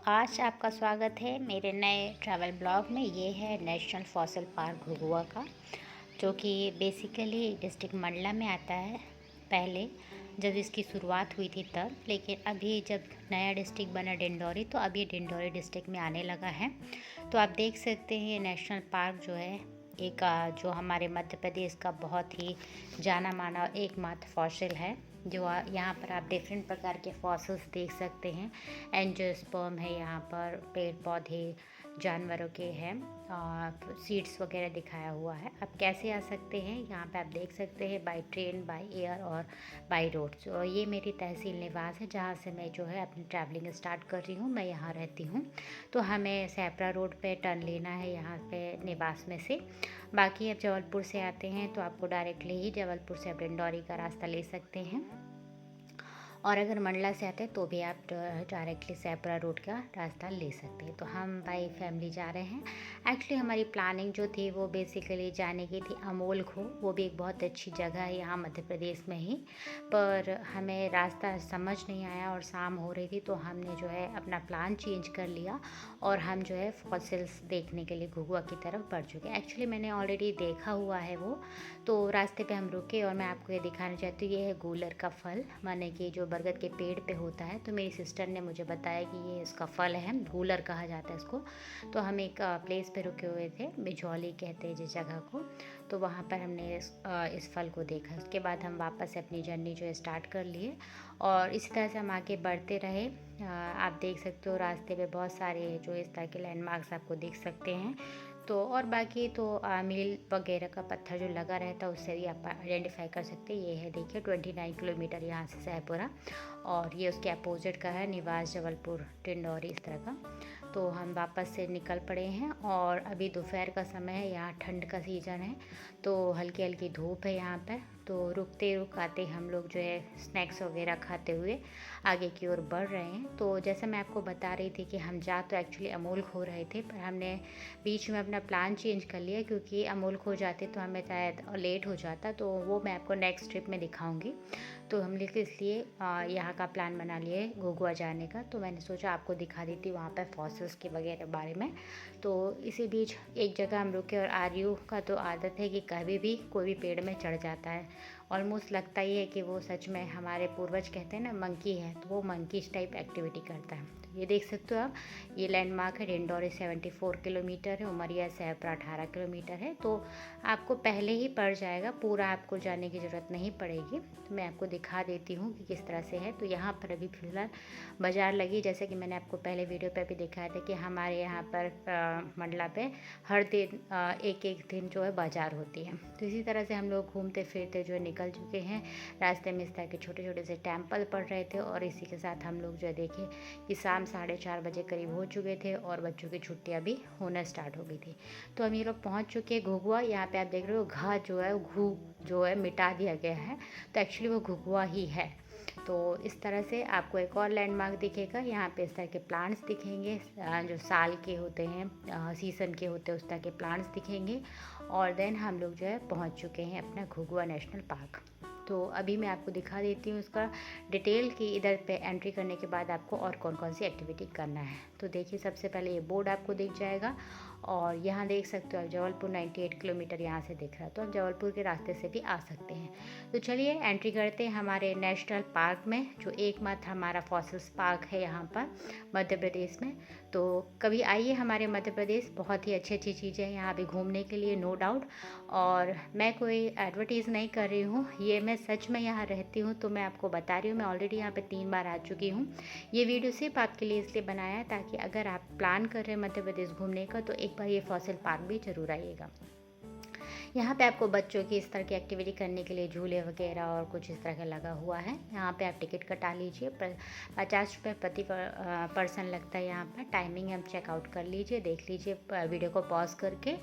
आज आपका स्वागत है मेरे नए ट्रैवल ब्लॉग में। ये है नेशनल फॉसिल पार्क घुघुआ का, जो कि बेसिकली डिस्ट्रिक्ट मंडला में आता है। पहले जब इसकी शुरुआत हुई थी तब, लेकिन अभी जब नया डिस्ट्रिक्ट बना डिंडौरी, तो अब ये डिंडौरी डिस्ट्रिक्ट में आने लगा है। तो आप देख सकते हैं ये नेशनल पार्क जो है एक जो हमारे मध्य प्रदेश का बहुत ही जाना माना एकमात्र फॉसिल है। जो यहाँ पर आप डिफरेंट प्रकार के फॉसिल्स देख सकते हैं। एंजियोस्पर्म है, यहाँ पर पेड़ पौधे जानवरों के हैं, सीड्स वगैरह दिखाया हुआ है। आप कैसे आ सकते हैं यहाँ पे आप देख सकते हैं, बाय ट्रेन, बाय एयर और बाय रोड। तो ये मेरी तहसील निवास है, जहाँ से मैं जो है अपनी ट्रैवलिंग स्टार्ट कर रही हूँ। मैं यहाँ रहती हूँ, तो हमें सैपरा रोड पे टर्न लेना है यहाँ पे निवास में से। बाकी आप जबलपुर से आते हैं तो आपको डायरेक्टली ही जबलपुर से आप डिंडौरी का रास्ता ले सकते हैं, और अगर मंडला से आते हैं तो भी आप डायरेक्टली सैपरा रोड का रास्ता ले सकते हैं। तो हम बाई फैमिली जा रहे हैं। एक्चुअली हमारी प्लानिंग जो थी वो बेसिकली जाने की थी अमोल खो। वो भी एक बहुत अच्छी जगह है यहाँ मध्य प्रदेश में ही, पर हमें रास्ता समझ नहीं आया और शाम हो रही थी, तो हमने जो है अपना प्लान चेंज कर लिया और हम जो है फॉसिल्स देखने के लिए घुघुआ की तरफ बढ़ चुके। एक्चुअली मैंने ऑलरेडी देखा हुआ है वो, तो रास्ते पे हम रुके और मैं आपको ये दिखाना चाहती हूँ। ये है गूलर का फल, माने कि जो बरगद के पेड़ पे होता है। तो मेरी सिस्टर ने मुझे बताया कि ये इसका फल है, गूलर कहा जाता है इसको। तो हम एक प्लेस पे रुके हुए थे, बिजौली कहते हैं जिस जगह को। तो वहाँ पर हमने इस फल को देखा। उसके बाद हम वापस से अपनी जर्नी जो है स्टार्ट कर लिए, और इसी तरह से हम आगे बढ़ते रहे। आप देख सकते हो रास्ते पे बहुत सारे जो इस तरह के लैंडमार्क्स आपको दिख सकते हैं। तो और बाकी तो मील वगैरह का पत्थर जो लगा रहता है उससे भी आप आइडेंटिफाई कर सकते हैं। ये है देखिए 29 किलोमीटर यहाँ से सहपुरा, और ये उसके अपोजिट का है निवास जबलपुर डिंडौरी, इस तरह का। तो हम वापस से निकल पड़े हैं, और अभी दोपहर का समय है, यहाँ ठंड का सीज़न है, तो हल्की हल्की धूप है यहाँ पर। तो रुकाते हम लोग जो है स्नैक्स वगैरह खाते हुए आगे की ओर बढ़ रहे हैं। तो जैसा मैं आपको बता रही थी कि हम जा तो एक्चुअली अमोल खो रहे थे, पर हमने बीच में अपना प्लान चेंज कर लिया, क्योंकि अमोल खो जाते तो हमें शायद लेट हो जाता। तो वो मैं आपको नेक्स्ट ट्रिप में दिखाऊंगी। तो हम लोग इसलिए यहाँ का प्लान बना लिए घुघुआ जाने का। तो मैंने सोचा आपको दिखा देती वहाँ पर फॉसिल्स के वगैरह बारे में। तो इसी बीच एक जगह हम रुके, और आर्यू का तो आदत है कि कभी भी कोई भी पेड़ में चढ़ जाता है। ऑलमोस्ट लगता ही है कि वो सच में हमारे पूर्वज कहते हैं ना मंकी है, तो वो मंकीज टाइप एक्टिविटी करता है। तो ये देख सकते हो आप, ये लैंडमार्क है डिंडौरी 74 किलोमीटर है, उमरिया सहपुरा 18 किलोमीटर है। तो आपको पहले ही पड़ जाएगा, पूरा आपको जाने की ज़रूरत नहीं पड़ेगी। तो मैं आपको दिखा देती हूँ कि किस तरह से है। तो यहाँ पर अभी फिलहाल बाज़ार लगी, जैसे कि मैंने आपको पहले वीडियो पर भी दिखाया था कि हमारे यहाँ पर मंडला पे हर दिन एक एक दिन जो है बाज़ार होती है। तो इसी तरह से हम लोग घूमते फिरते जो है निकल चुके हैं। रास्ते में इस तरह के छोटे छोटे से टेम्पल पड़ रहे थे, और इसी के साथ हम लोग जो है देखे कि शाम 4:30 बजे करीब हो चुके थे, और बच्चों की छुट्टियां भी होना स्टार्ट हो गई थी। तो हम ये लोग पहुंच चुके हैं घुघुआ। यहाँ पे आप देख रहे हो घा जो है घू जो है मिटा दिया गया है, तो एक्चुअली वो घुघुआ ही है। तो इस तरह से आपको एक और लैंडमार्क दिखेगा। यहाँ पे इस तरह के प्लांट्स दिखेंगे, जो साल के होते हैं, सीज़न के होते हैं, उस तरह के प्लांट्स दिखेंगे। और देन हम लोग जो है पहुँच चुके हैं अपना घुघुआ नेशनल पार्क। तो अभी मैं आपको दिखा देती हूँ उसका डिटेल कि इधर पे एंट्री करने के बाद आपको और कौन कौन सी एक्टिविटी करना है। तो देखिए, सबसे पहले ये बोर्ड आपको दिख जाएगा, और यहाँ देख सकते हो आप जबलपुर 98 किलोमीटर यहाँ से दिख रहा है। तो आप जबलपुर के रास्ते से भी आ सकते हैं। तो चलिए एंट्री करते हैं हमारे नेशनल पार्क में, जो एकमात्र हमारा फॉसिल्स पार्क है यहाँ पर मध्य प्रदेश में। तो कभी आइए हमारे मध्य प्रदेश, बहुत ही अच्छी अच्छी चीज़ें हैं यहाँ भी घूमने के लिए, नो डाउट। और मैं कोई एडवर्टीज़ नहीं कर रही हूँ, ये मैं सच में यहाँ रहती हूँ, तो मैं आपको बता रही हूँ। मैं ऑलरेडी यहाँ पे 3 बार आ चुकी हूँ। ये वीडियो सिर्फ आपके लिए इसलिए बनाया है ताकि अगर आप प्लान कर रहे हैं मध्य प्रदेश घूमने का, तो एक बार ये फॉसिल पार्क भी ज़रूर आइएगा। यहाँ पे आपको बच्चों की इस तरह की एक्टिविटी करने के लिए झूले वगैरह और कुछ इस तरह का लगा हुआ है। यहाँ पे आप टिकट कटा लीजिए, 50 रुपये प्रति पर्सन लगता है। यहाँ पर टाइमिंग हम चेकआउट कर लीजिए, देख लीजिए वीडियो को पॉज करके।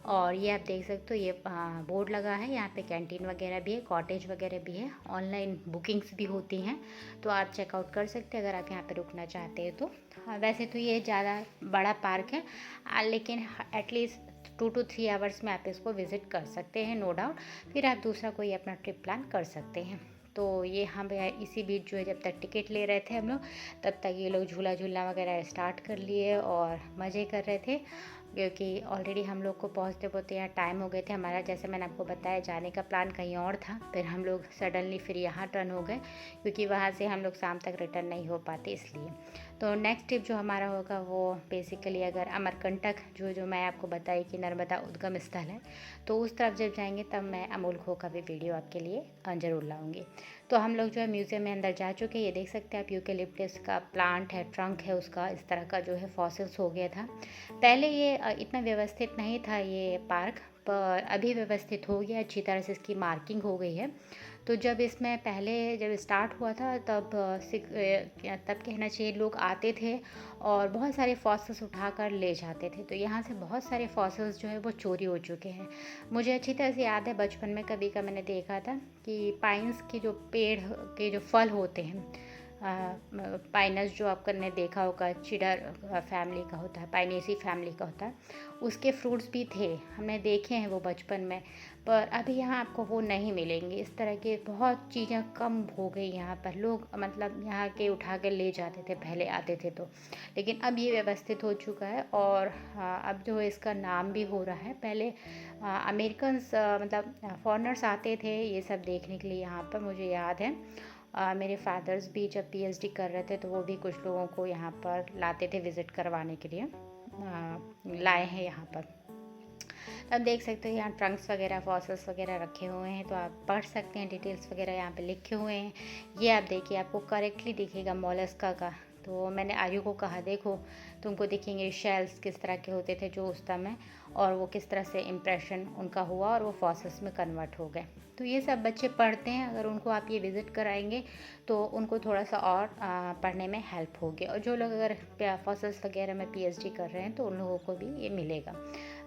और ये आप देख सकते हो, ये बोर्ड लगा है। यहाँ पे कैंटीन वगैरह भी है, कॉटेज वगैरह भी है, ऑनलाइन बुकिंग्स भी होती हैं, तो आप चेकआउट कर सकते हैं अगर आप यहाँ पे रुकना चाहते हैं तो। वैसे तो ये ज़्यादा बड़ा पार्क है, लेकिन एटलीस्ट 2 to 3 आवर्स में आप इसको विज़िट कर सकते हैं, नो डाउट। फिर आप दूसरा कोई अपना ट्रिप प्लान कर सकते हैं। तो ये हम इसी बीच जो है जब तक टिकट ले रहे थे हम लोग, तब तक ये लोग झूला झूलना वगैरह स्टार्ट कर लिए और मज़े कर रहे थे, क्योंकि ऑलरेडी हम लोग को पहुँचते पहुँचते यहाँ टाइम हो गए थे। हमारा जैसे मैंने आपको बताया जाने का प्लान कहीं और था, फिर हम लोग सडनली फिर यहाँ टर्न हो गए, क्योंकि वहाँ से हम लोग शाम तक रिटर्न नहीं हो पाते इसलिए। तो नेक्स्ट ट्रिप जो हमारा होगा वो बेसिकली अगर अमरकंटक जो मैं आपको बताई कि नर्मदा उद्गम स्थल है, तो उस तरफ जब जाएंगे तब मैं अमूल खो का भी वीडियो आपके लिए ज़रूर लाऊंगी। तो हम लोग जो है म्यूज़ियम में अंदर जा चुके हैं। ये देख सकते हैं आप, यूकेलिप्टस का प्लांट है, ट्रंक है उसका, इस तरह का जो है फॉसिल्स हो गया था। पहले ये इतना व्यवस्थित नहीं था ये पार्क, पर अभी व्यवस्थित हो गया, अच्छी तरह से इसकी मार्किंग हो गई है। तो जब इसमें पहले जब स्टार्ट हुआ था तब तब कहना चाहिए लोग आते थे और बहुत सारे फॉसिल्स उठाकर ले जाते थे। तो यहाँ से बहुत सारे फॉसिल्स जो है वो चोरी हो चुके हैं। मुझे अच्छी तरह से याद है, बचपन में कभी का मैंने देखा था कि पाइन्स के जो पेड़ के जो फल होते हैं, पाइनस जो आपने देखा होगा, चिडर फैमिली का होता है, पाइनेसी फैमिली का होता है, उसके फ्रूट्स भी थे, हमने देखे हैं वो बचपन में। पर अभी यहाँ आपको वो नहीं मिलेंगे। इस तरह के बहुत चीज़ें कम हो गई यहाँ पर। लोग मतलब यहाँ के उठा के ले जाते थे पहले आते थे तो, लेकिन अब ये व्यवस्थित हो चुका है और अब जो इसका नाम भी हो रहा है। पहले अमेरिकन्स मतलब फॉरेनर्स आते थे ये सब देखने के लिए यहाँ पर, मुझे याद है। मेरे फादर्स भी जब पीएचडी कर रहे थे तो वो भी कुछ लोगों को यहाँ पर लाते थे विज़िट करवाने के लिए, लाए हैं यहाँ पर। अब देख सकते हो यहाँ ट्रंक्स वगैरह, फॉसिल्स वगैरह रखे हुए हैं, तो आप पढ़ सकते हैं, डिटेल्स वगैरह यहाँ पे लिखे हुए हैं। ये आप देखिए, आपको करेक्टली दिखेगा मोलस्का का। तो मैंने आयु को कहा देखो, तुमको दिखेंगे शेल्स किस तरह के होते थे जो उस समय, और वो किस तरह से इम्प्रेशन उनका हुआ और वो फॉसिल्स में कन्वर्ट हो गए। तो ये सब बच्चे पढ़ते हैं, अगर उनको आप ये विज़िट कराएंगे तो उनको थोड़ा सा और पढ़ने में हेल्प होगी। और जो लोग अगर फॉसिल्स वगैरह में पीएचडी कर रहे हैं तो उन लोगों को भी ये मिलेगा,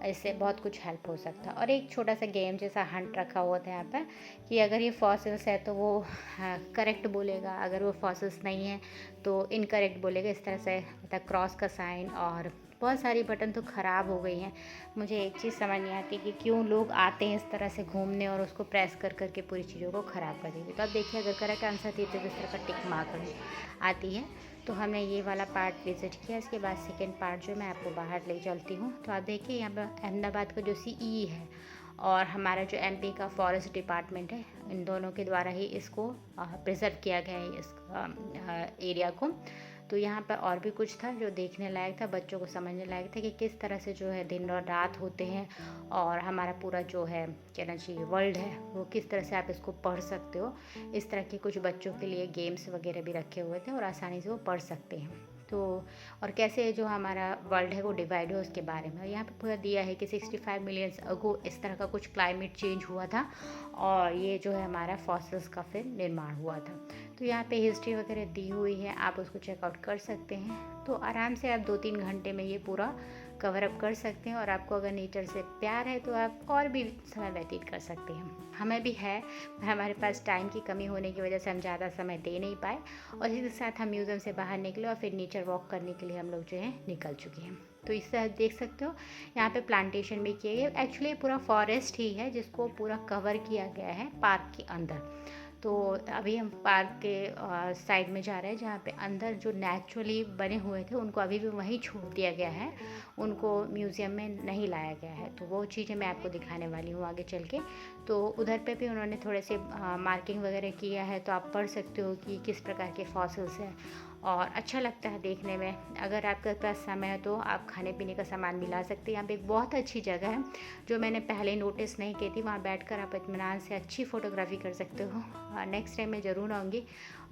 इससे बहुत कुछ हेल्प हो सकता है। और एक छोटा सा गेम जैसा हंट रखा हुआ था यहाँ पर कि अगर ये फॉसिल्स है तो वो करेक्ट बोलेगा, अगर वो फॉसिल्स नहीं है तो इनकरेक्ट बोलेगा। इस तरह से मतलब क्रॉस का साइन, और बहुत सारी बटन तो ख़राब हो गई हैं। मुझे एक चीज़ समझ नहीं आती कि क्यों लोग आते हैं इस तरह से घूमने और उसको प्रेस कर करके पूरी चीज़ों को ख़राब कर देंगे। तो अब देखिए, अगर करेक्ट आंसर देते तो इस तरह का टिक मार्क आती है। तो हमने ये वाला पार्ट विज़िट किया। इसके बाद सेकेंड पार्ट जो मैं आपको बाहर ले चलती हूँ। तो आप देखिए यहाँ पर अहमदाबाद का जो सीई है और हमारा जो एमपी का फॉरेस्ट डिपार्टमेंट है, इन दोनों के द्वारा ही इसको प्रिजर्व किया गया है, इस एरिया को। तो यहाँ पर और भी कुछ था जो देखने लायक था, बच्चों को समझने लायक था कि किस तरह से जो है दिन और रात होते हैं, और हमारा पूरा जो है कहना चाहिए वर्ल्ड है वो किस तरह से आप इसको पढ़ सकते हो। इस तरह के कुछ बच्चों के लिए गेम्स वगैरह भी रखे हुए थे और आसानी से वो पढ़ सकते हैं। तो और कैसे जो हमारा वर्ल्ड है वो डिवाइड हो उसके बारे में। और यहाँ पे पूरा दिया है कि 65 मिलियंस अगो इस तरह का कुछ क्लाइमेट चेंज हुआ था और ये जो है हमारा फॉसिल्स का फिर निर्माण हुआ था। तो यहाँ पे हिस्ट्री वगैरह दी हुई है, आप उसको चेकआउट कर सकते हैं। तो आराम से आप 2-3 घंटे में ये पूरा कवर अप कर सकते हैं। और आपको अगर नेचर से प्यार है तो आप और भी समय व्यतीत कर सकते हैं। हमें भी है, हमारे पास टाइम की कमी होने की वजह से हम ज़्यादा समय दे नहीं पाए, और इसी के साथ हम म्यूज़ियम से बाहर निकले और फिर नेचर वॉक करने के लिए हम लोग जो है निकल चुके हैं। तो इससे आप देख सकते हो यहाँ पे प्लांटेशन भी किए गए। एक्चुअली पूरा फॉरेस्ट ही है जिसको पूरा कवर किया गया है पार्क के अंदर। तो अभी हम पार्क के साइड में जा रहे हैं जहाँ पे अंदर जो नेचुरली बने हुए थे उनको अभी भी वहीं छोड़ दिया गया है, उनको म्यूज़ियम में नहीं लाया गया है। तो वो चीज़ें मैं आपको दिखाने वाली हूँ आगे चल के। तो उधर पे भी उन्होंने थोड़े से मार्किंग वगैरह किया है, तो आप पढ़ सकते हो कि किस प्रकार के फॉसिल्स हैं, और अच्छा लगता है देखने में। अगर आपके पास समय है तो आप खाने पीने का सामान भी ला सकते हैं। यहाँ पे एक बहुत अच्छी जगह है जो मैंने पहले नोटिस नहीं की थी, वहाँ बैठकर आप इत्मीनान से अच्छी फ़ोटोग्राफी कर सकते हो। नेक्स्ट टाइम मैं ज़रूर आऊँगी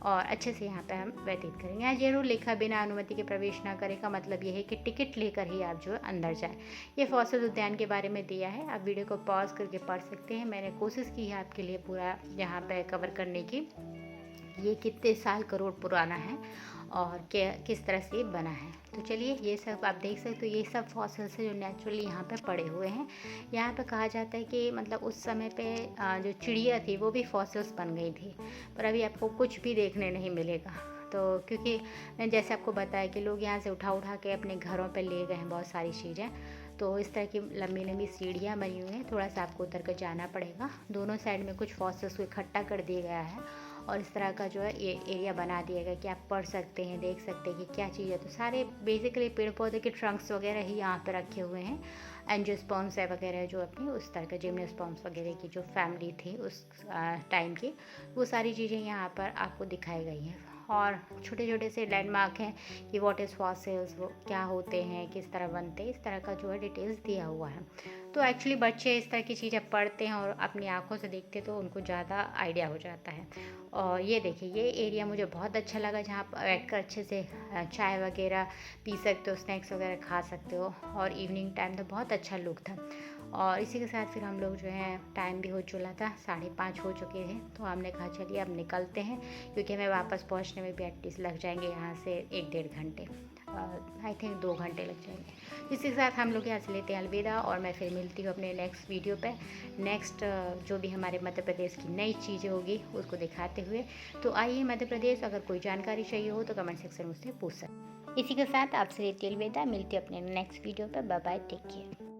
और अच्छे से यहाँ पे हम व्यतीत करेंगे। यहाँ ज़रूर लिखा बिना अनुमति के प्रवेश ना करें का मतलब ये है कि टिकट लेकर ही आप जो है अंदर जाएँ। ये फॉसिल उद्यान के बारे में दिया है, आप वीडियो को पॉज करके पढ़ सकते हैं। मैंने कोशिश की है आपके लिए पूरा यहाँ पे कवर करने की, ये कितने साल करोड़ पुराना है और किस तरह से बना है। तो चलिए, ये सब आप देख सकते हो, ये सब फॉसिल्स है जो नेचुरली यहाँ पे पड़े हुए हैं। यहाँ पे कहा जाता है कि मतलब उस समय पे जो चिड़िया थी वो भी फॉसिल्स बन गई थी, पर अभी आपको कुछ भी देखने नहीं मिलेगा। तो क्योंकि मैंने जैसे आपको बताया कि लोग यहाँ से उठा उठा के अपने घरों पे ले गए हैं बहुत सारी चीज़ें। तो इस तरह की लंबी लंबी सीढ़ियाँ बनी हुई हैं, थोड़ा सा आपको उतर कर जाना पड़ेगा। दोनों साइड में कुछ फॉसिल्स को इकट्ठा कर दिया गया है और इस तरह का जो है ये एरिया बना दिया गया कि आप पढ़ सकते हैं, देख सकते हैं कि क्या चीज़ है। तो सारे बेसिकली पेड़ पौधे के ट्रंक्स वगैरह ही यहाँ पर रखे हुए हैं। एंजियोस्पर्म्स है वगैरह जो अपनी उस तरह के जिम्नोस्पर्म्स वगैरह की जो फैमिली थी उस टाइम की, वो सारी चीज़ें यहाँ पर आपको दिखाई गई हैं। और छोटे छोटे से लैंडमार्क हैं कि व्हाट इज़ फॉसिल्स, वो क्या होते हैं, किस तरह बनते हैं, इस तरह का जो है डिटेल्स दिया हुआ है। तो एक्चुअली बच्चे इस तरह की चीज़ें पढ़ते हैं और अपनी आंखों से देखते हैं तो उनको ज़्यादा आइडिया हो जाता है। और ये देखिए ये एरिया मुझे बहुत अच्छा लगा, जहाँ आप बैठ कर अच्छे से चाय वगैरह पी सकते हो, स्नैक्स वगैरह खा सकते हो। और इवनिंग टाइम तो बहुत अच्छा लुक था। और इसी के साथ फिर हम लोग जो है, टाइम भी हो चुका था, 5:30 हो चुके थे, तो हमने कहा चलिए अब निकलते हैं, क्योंकि हमें वापस पहुंचने में भी एटलीस्ट लग जाएंगे यहाँ से 1-1.5 घंटे, आई थिंक 2 घंटे लग जाएंगे। इसी के साथ हम लोग यहाँ से लेते हैं अलविदा, और मैं फिर मिलती हूँ अपने नेक्स्ट वीडियो पे, नेक्स्ट जो भी हमारे मध्य प्रदेश की नई चीज़ें होगी उसको दिखाते हुए। तो आइए मध्य प्रदेश, अगर कोई जानकारी चाहिए हो तो कमेंट सेक्शन में मुझसे पूछ सकते। इसी के साथ आपसे लेती हूँ अलविदा, मिलती हूँ अपने नेक्स्ट वीडियो पर। Bye bye, take care.